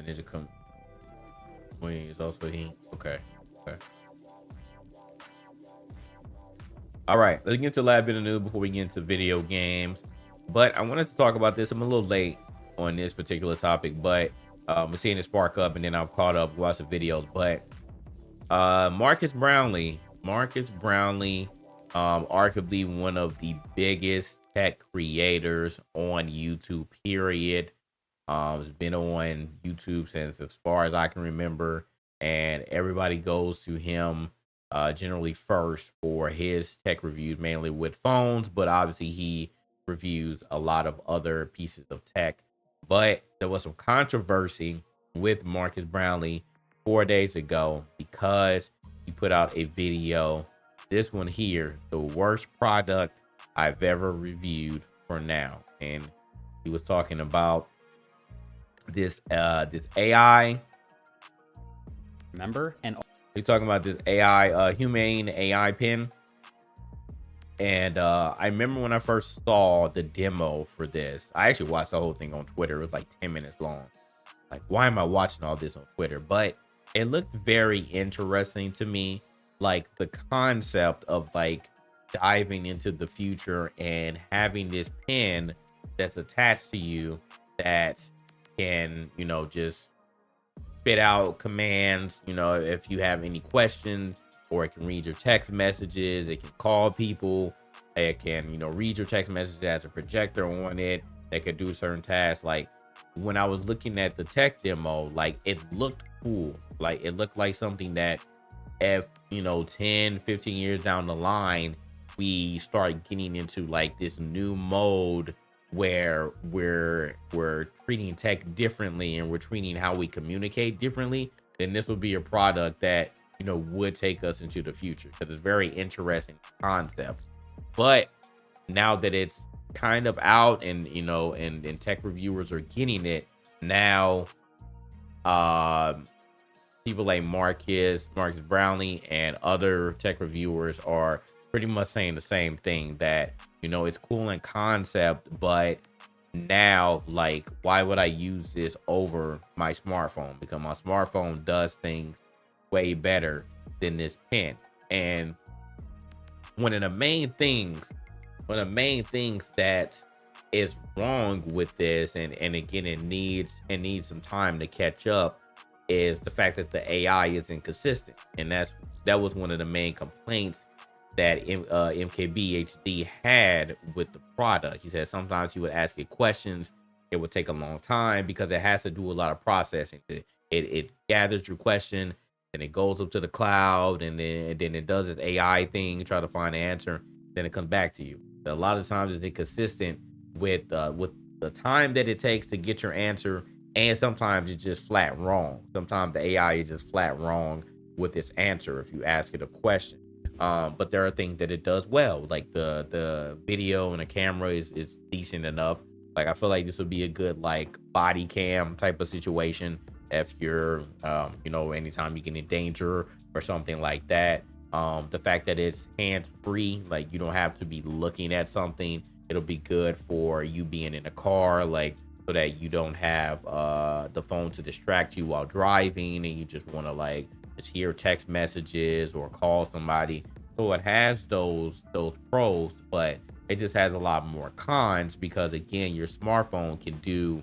Ninja come Queen is also he. Okay. Okay. All right. Let's get into the last bit of news before we get into video games. But I wanted to talk about this. I'm a little late on this particular topic, but we're seeing it spark up, and then I've caught up, watched the videos. But Marcus Brownlee, arguably one of the biggest tech creators on YouTube. Period. Has been on YouTube since as far as I can remember, and everybody goes to him generally first for his tech reviews, mainly with phones, but obviously he reviews a lot of other pieces of tech. But there was some controversy with Marcus Brownlee 4 days ago because he put out a video. This one here, the worst product I've ever reviewed for now, and he was talking about this AI. Remember? And We're talking about this AI, humane AI pen. And I remember when I first saw the demo for this. I actually watched the whole thing on Twitter. It was like 10 minutes long. Like, why am I watching all this on Twitter? But it looked very interesting to me. Like the concept of like diving into the future and having this pen that's attached to you that can, just spit out commands, if you have any questions, or it can read your text messages, it can call people, it can, read your text messages as a projector on it, that could do certain tasks. Like when I was looking at the tech demo, like it looked cool. Like it looked like something that if, 10, 15 years down the line, we start getting into like this new mode where we're treating tech differently and we're treating how we communicate differently, then this will be a product that would take us into the future, because it's very interesting concept. But now that it's kind of out and and tech reviewers are getting it now, people like Marcus Brownlee and other tech reviewers are pretty much saying the same thing, that it's cool in concept, but now, like, why would I use this over my smartphone? Because my smartphone does things way better than this pen. And one of the main things that is wrong with this, and again, it needs some time to catch up, is the fact that the AI is inconsistent. And that was one of the main complaints that MKBHD had with the product. He said sometimes he would ask it questions, it would take a long time because it has to do a lot of processing. It gathers your question, and it goes up to the cloud, and then it does its AI thing, try to find an answer, then it comes back to you. A lot of times it's inconsistent with the time that it takes to get your answer, and sometimes it's just flat wrong. Sometimes the AI is just flat wrong with its answer if you ask it a question. But there are things that it does well, like the video and the camera is decent enough. Like I feel like this would be a good like body cam type of situation if you're anytime you get in danger or something like that. The fact that it's hands free, like you don't have to be looking at something, it'll be good for you being in a car, like so that you don't have the phone to distract you while driving, and you just want to like just hear text messages or call somebody. So it has those pros, but it just has a lot more cons, because again, your smartphone can do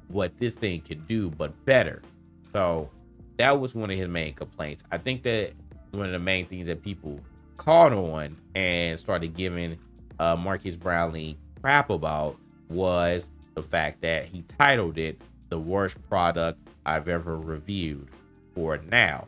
what this thing can do, but better. So that was one of his main complaints. I think that one of the main things that people caught on and started giving Marcus Brownlee crap about was the fact that he titled it the worst product I've ever reviewed for now.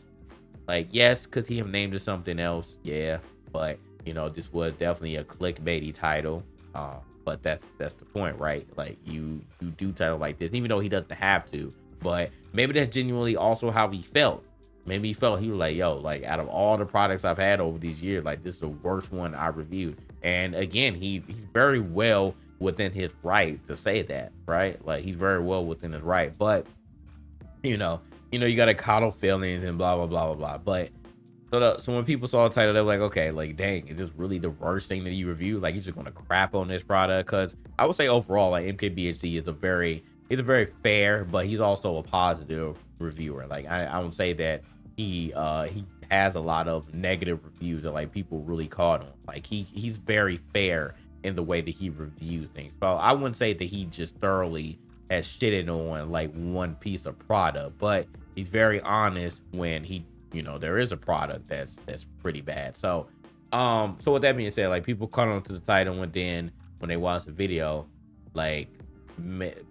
Like, yes, because he have named it something else, yeah, but this was definitely a clickbaity title. But that's the point, right? Like you do title like this, even though he doesn't have to. But maybe that's genuinely also how he felt. Maybe he was like, yo, like out of all the products I've had over these years, like this is the worst one I reviewed. And again, he's very well within his right to say that, right? Like he's very well within his right. But you got to coddle feelings and blah blah blah blah blah. But so when people saw the title, they're like, okay, like dang, is this really the worst thing that you review? Like you're just gonna crap on this product? Because I would say overall, like MKBHD is a very he's a very fair, but he's also a positive reviewer. Like I would say that he has a lot of negative reviews that like people really caught on. Like he's very fair in the way that he reviews things. So I wouldn't say that he just thoroughly has shitted on like one piece of product, but he's very honest when he, there is a product that's pretty bad. So with that being said, like people caught on to the title, and then when they watch the video, like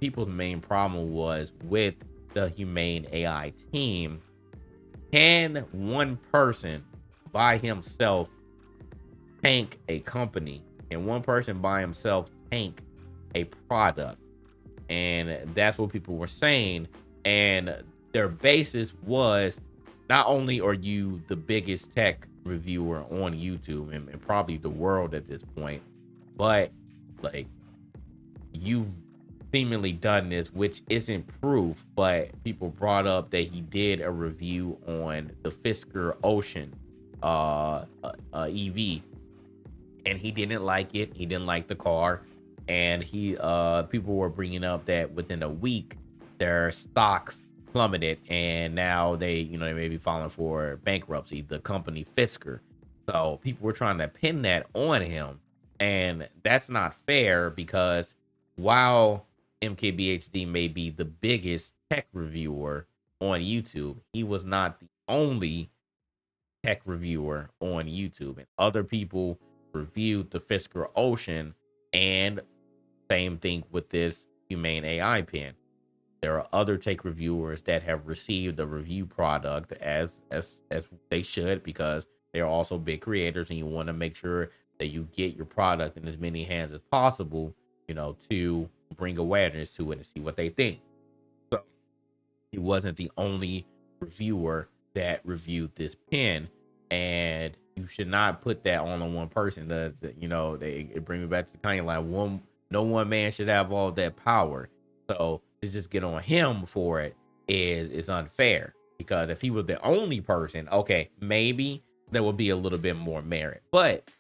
people's main problem was with the Humane AI team. Can one person by himself tank a company, and one person by himself tank a product? And that's what people were saying. And their basis was, not only are you the biggest tech reviewer on YouTube and probably the world at this point, but like you've seemingly done this, which isn't proof, but people brought up that he did a review on the Fisker Ocean EV, and he didn't like it. He didn't like the car, and people were bringing up that within a week their stocks plummeted, and now they may be filing for bankruptcy, the company Fisker. So people were trying to pin that on him, and that's not fair, because while MKBHD may be the biggest tech reviewer on YouTube, he was not the only tech reviewer on YouTube, and other people reviewed the Fisker Ocean, and same thing with this Humane AI pen. There are other tech reviewers that have received the review product as they should, because they're also big creators, and you want to make sure that you get your product in as many hands as possible, to bring awareness to it and see what they think. So he wasn't the only reviewer that reviewed this pen, and you should not put that on one person. It brings me back to the Kanye line. No one man should have all that power. So to just get on him for it is unfair, because if he was the only person, okay, maybe there would be a little bit more merit. But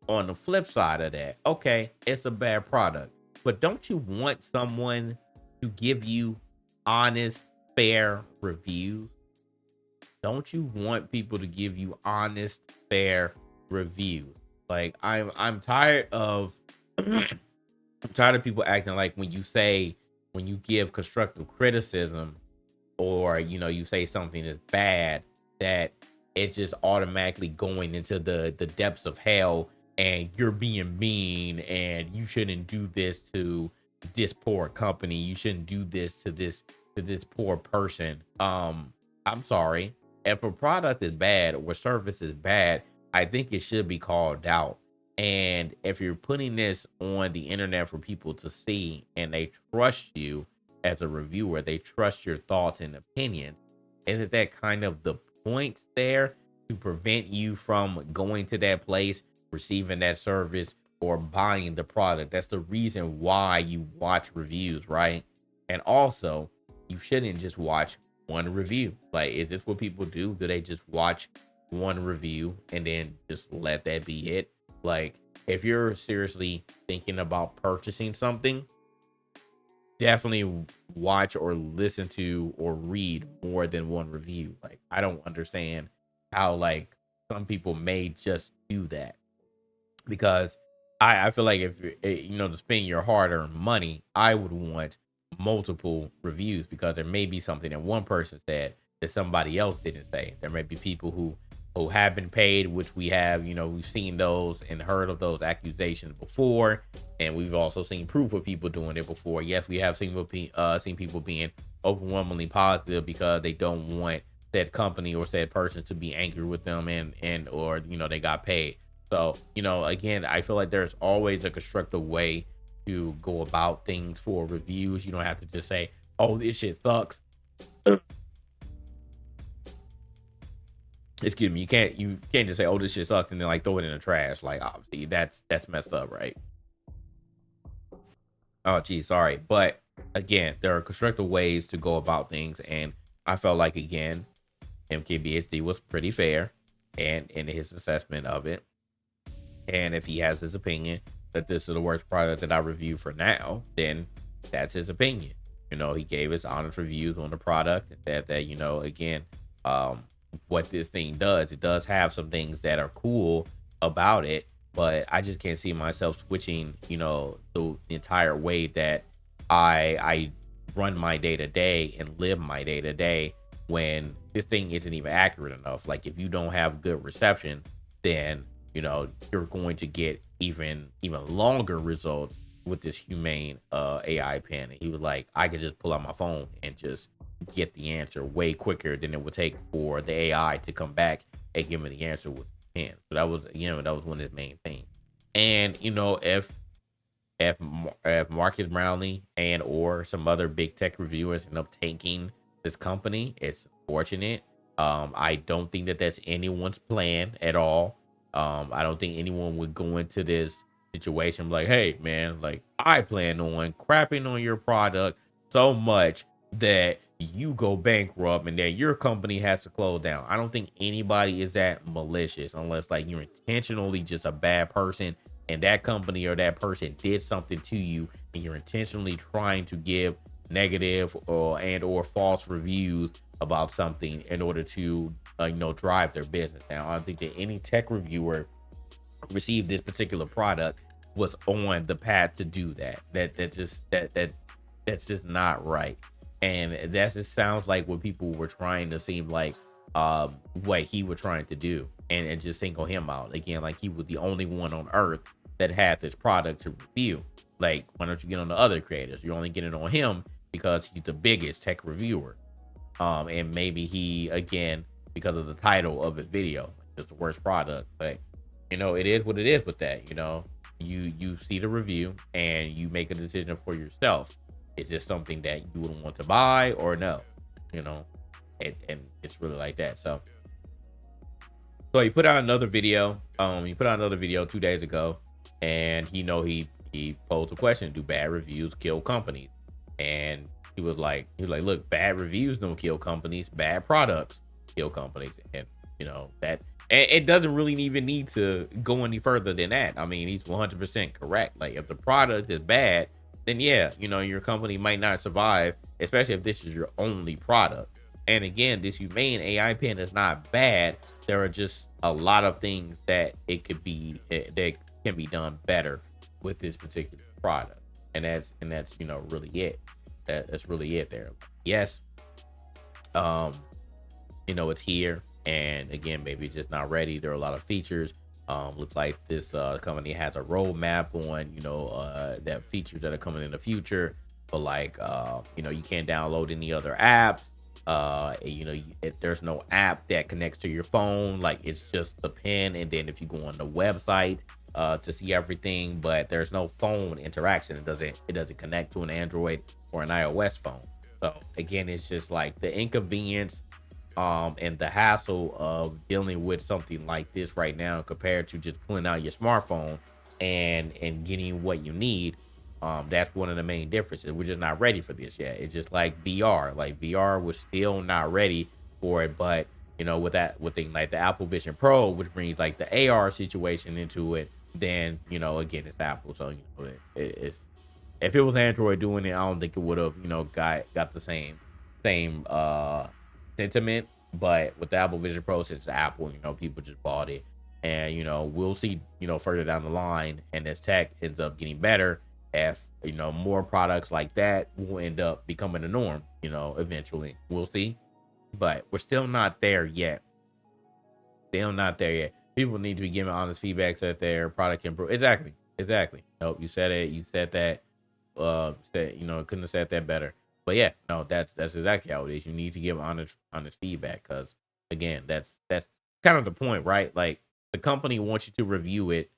on the flip side of that, okay, it's a bad product, but don't you want someone to give you honest, fair reviews? Don't you want people to give you honest, fair reviews? Like I'm tired of I'm tired of people acting like when you give constructive criticism, or you say something is bad, that it's just automatically going into the depths of hell, and you're being mean, and you shouldn't do this to this poor company, you shouldn't do this to this poor person. I'm sorry, if a product is bad or service is bad, I think it should be called out. And if you're putting this on the internet for people to see, and they trust you as a reviewer, they trust your thoughts and opinions, isn't that kind of the point there, to prevent you from going to that place, receiving that service, or buying the product? That's the reason why you watch reviews, right? And also, you shouldn't just watch one review. Like, is this what people do? Do they just watch one review and then just let that be it? Like, if you're seriously thinking about purchasing something, definitely watch or listen to or read more than one review. Like, I don't understand how like some people may just do that, because I feel like if to spend your hard-earned money, I would want multiple reviews, because there may be something that one person said that somebody else didn't say. There may be people who have been paid, which we have, we've seen those and heard of those accusations before, and we've also seen proof of people doing it before. Yes, we have seen people being overwhelmingly positive because they don't want said company or said person to be angry with them, and or they got paid. So again, I feel like there's always a constructive way to go about things for reviews. You don't have to just say, "Oh, this shit sucks." Excuse me. You can't just say, "Oh, this shit sucks," and then like throw it in the trash. Like, obviously that's messed up, right? Oh, geez, sorry. But again, there are constructive ways to go about things, and I felt like, again, MKBHD was pretty fair and in his assessment of it. And if he has his opinion that this is the worst product that I review for now, then that's his opinion. he gave his honest reviews on the product and said that, again, um, what this thing does, it does have some things that are cool about it, but I just can't see myself switching, the entire way that I run my day to day and live my day to day when this thing isn't even accurate enough. Like if you don't have good reception, then you're going to get even longer results with this humane AI pen. And he was like, I could just pull out my phone and just get the answer way quicker than it would take for the AI to come back and give me the answer with the pen. So that was one of his main things. And if Marcus Brownlee and or some other big tech reviewers end up taking this company, it's unfortunate. I don't think that that's anyone's plan at all. I don't think anyone would go into this situation like, hey man, like I plan on crapping on your product so much that you go bankrupt and then your company has to close down. I don't think anybody is that malicious unless like you're intentionally just a bad person and that company or that person did something to you and you're intentionally trying to give negative or false reviews about something in order to drive their business. Now I don't think that any tech reviewer received this particular product was on the path to do that. That's just not right. And that just sounds like what people were trying to seem like what he was trying to do and just single him out again, like he was the only one on earth that had this product to review. Like, why don't you get on the other creators? You're only getting on him because he's the biggest tech reviewer. And maybe he, again, because of the title of his video, it's the worst product. But it is what it is with that. You see the review and you make a decision for yourself. Is this something that you would want to buy or no? And it's really like that. So he put out another video. He put out another video 2 days ago, and he posed a question: do bad reviews kill companies? And he was like, look, bad reviews don't kill companies, bad products kill companies. And that, and it doesn't really even need to go any further than that. I mean, he's 100% correct. Like if the product is bad, then yeah, your company might not survive, especially if this is your only product. And again, this humane AI pen is not bad. There are just a lot of things that it could be that can be done better with this particular product. And that's really it. That's really it there. Yes. It's here. And again, maybe it's just not ready. There are a lot of features. Looks like this company has a roadmap on, that features that are coming in the future. But like, you can't download any other apps. There's no app that connects to your phone. Like it's just the pen. And then if you go on the website to see everything, but there's no phone interaction. It doesn't connect to an Android or an iOS phone. So again, it's just like the inconvenience and the hassle of dealing with something like this right now compared to just pulling out your smartphone and getting what you need. That's one of the main differences. We're just not ready for this yet. It's just like VR. Like VR was still not ready for it, but with things like the Apple Vision Pro, which brings like the AR situation into it, then again, it's Apple. So it's if it was Android doing it, I don't think it would have got the same sentiment. But with the Apple Vision Pro, since it's Apple, people just bought it, and we'll see further down the line, and as tech ends up getting better, if more products like that will end up becoming the norm, eventually. We'll see, but we're still not there yet. People need to be giving honest feedback so that their product can improve. Exactly. Nope, you said it. You said that. Couldn't have said that better. But yeah, no, that's exactly how it is. You need to give honest feedback, because again, that's kind of the point, right? Like the company wants you to review it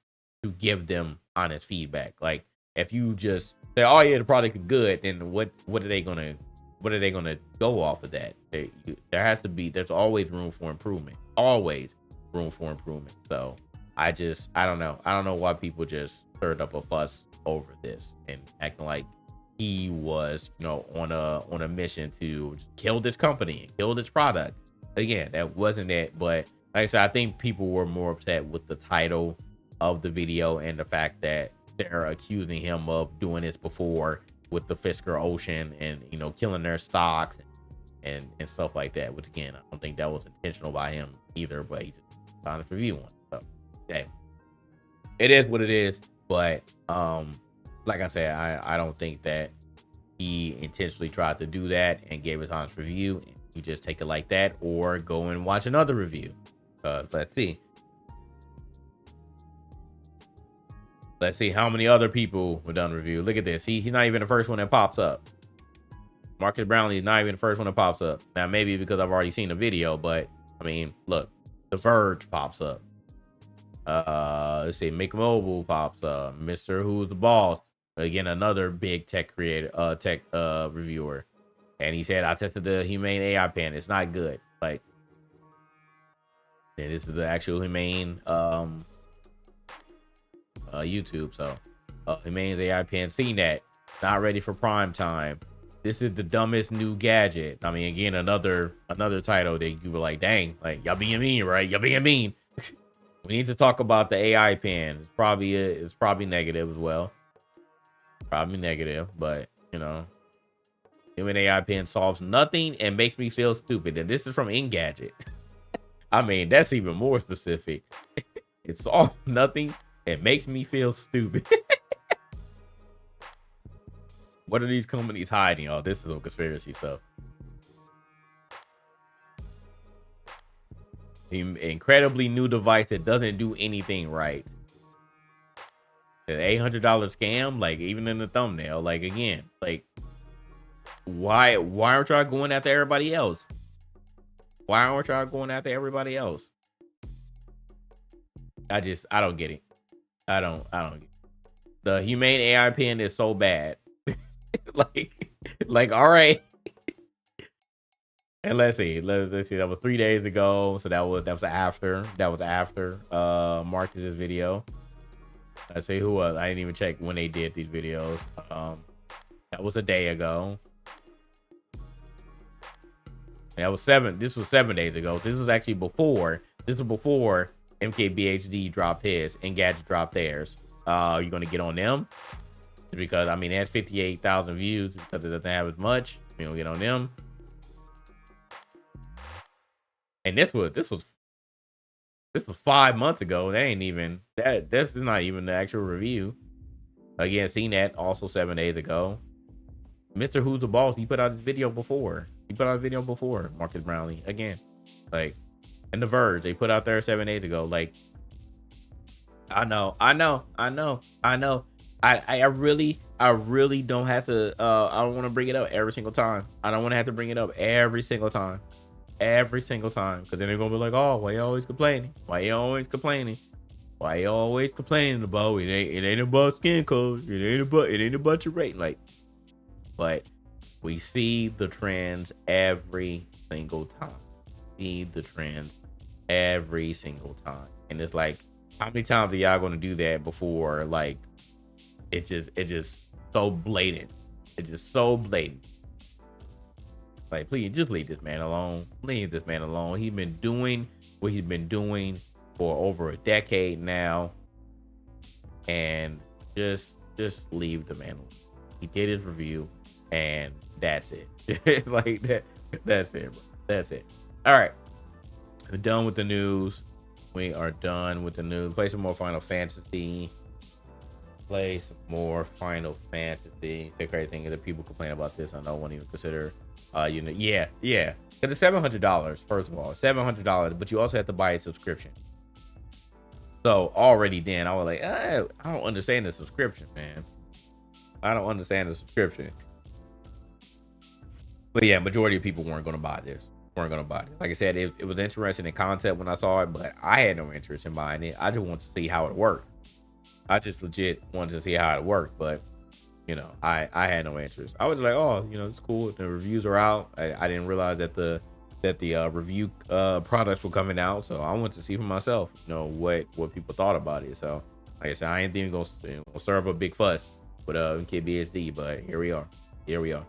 to give them honest feedback. Like if you just say, "Oh yeah, the product is good," then what are they gonna go off of that? There's always room for improvement. Always room for improvement. So I don't know why people just stirred up a fuss over this and acting like he was on a mission to kill this company and kill this product. Again, that wasn't it. But like I said, I think people were more upset with the title of the video and the fact that they're accusing him of doing this before with the Fisker Ocean and killing their stocks and stuff like that. Which again, I don't think that was intentional by him either, but he just honest review one. So hey, it is what it is. But like I said, I don't think that he intentionally tried to do that and gave his honest review. You just take it like that, or go and watch another review. Let's see. Let's see how many other people were done review. Look at this. He's not even the first one that pops up. Marcus Brownlee is not even the first one that pops up. Now, maybe because I've already seen the video, but I mean, look, The Verge pops up. Let's see, Make Mobile pops up. Mr. Who's the Boss, again, another big tech creator, tech reviewer, and he said, I tested the Humane AI pen. It's not good. Like, and this is the actual Humane YouTube. So Humane's AI pen, seen that, not ready for prime time. This is the dumbest new gadget. I mean, again, another title that you were like, dang, like, y'all being mean, right? Y'all being mean. We need to talk about the AI pen. It's probably negative as well. Probably negative, but human AI pen solves nothing and makes me feel stupid. And this is from Engadget. I mean, that's even more specific. It solves nothing and makes me feel stupid. What are these companies hiding? Oh, this is some conspiracy stuff. Incredibly new device that doesn't do anything right. An $800 scam, like, even in the thumbnail, like, again, like, why aren't y'all going after everybody else? Why aren't y'all going after everybody else? I don't get it. I don't get it. The Humane AI pen is so bad. like, all right. And let's see. That was 3 days ago. So that was after Marcus's video. Let's see who was. I didn't even check when they did these videos. That was a day ago. That was This was 7 days ago. So this was actually before. This was before MKBHD dropped his and Gadget dropped theirs. You're gonna get on them because I mean it has 58,000 views because it doesn't have as much. You don't get on them. And this was 5 months ago. That ain't even that. This is not even the actual review. Again, seen that also 7 days ago. Mr. Who's the Boss? He put out his video before. Marcus Brownlee again, like, and The Verge. They put out there 7 days ago. Like, I know. I really don't have to. I don't want to bring it up every single time. I don't want to have to bring it up every single time. Because then they're gonna be like, oh, why you always complaining? Why you always complaining about it? Ain't about skin color. It ain't about your rate. Like, but we see the trends every single time. And it's like, how many times are y'all gonna do that before? Like, it's just so blatant. It's just so blatant. Like, please just leave this man alone. He's been doing what he's been doing for over a decade now, and just leave the man alone. He did his review, and that's it. Like that. That's it, bro. That's it. All right, we're done with the news. Play some more Final Fantasy. Take everything that people complain about this. I know I won't even consider. Yeah. Because it's $700. First of all, $700, but you also have to buy a subscription. So already then I was like, I don't understand the subscription, man. But yeah, majority of people weren't going to buy this. Like I said, it was interesting in concept when I saw it, but I had no interest in buying it. I just wanted to see how it worked. I just legit wanted to see how it worked, but I had no interest. I was like, oh, it's cool. The reviews are out. I didn't realize that the review products were coming out, so I wanted to see for myself, what people thought about it. So like I said, I ain't even gonna stir up a big fuss with MKBHD, but here we are.